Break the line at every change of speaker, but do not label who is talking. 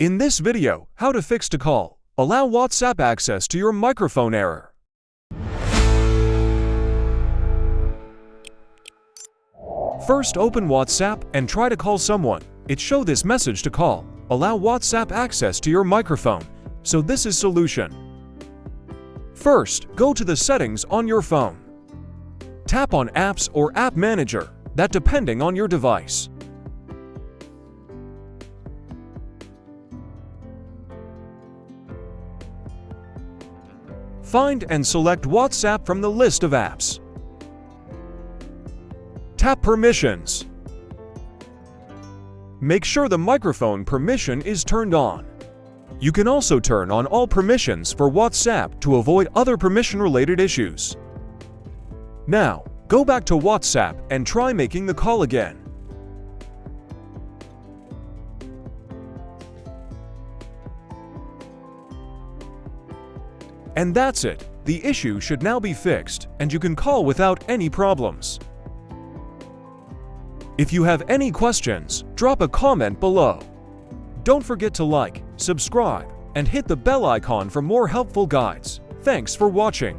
In this video, how to fix to call. Allow WhatsApp access to your microphone error. First, open WhatsApp and try to call someone. It show this message to call. Allow WhatsApp access to your microphone. So this is solution. First, go to the settings on your phone. Tap on Apps or App Manager, that depending on your device. Find and select WhatsApp from the list of apps. Tap Permissions. Make sure the microphone permission is turned on. You can also turn on all permissions for WhatsApp to avoid other permission-related issues. Now, go back to WhatsApp and try making the call again. And that's it. The issue should now be fixed, and you can call without any problems. If you have any questions, drop a comment below. Don't forget to like, subscribe, and hit the bell icon for more helpful guides. Thanks for watching.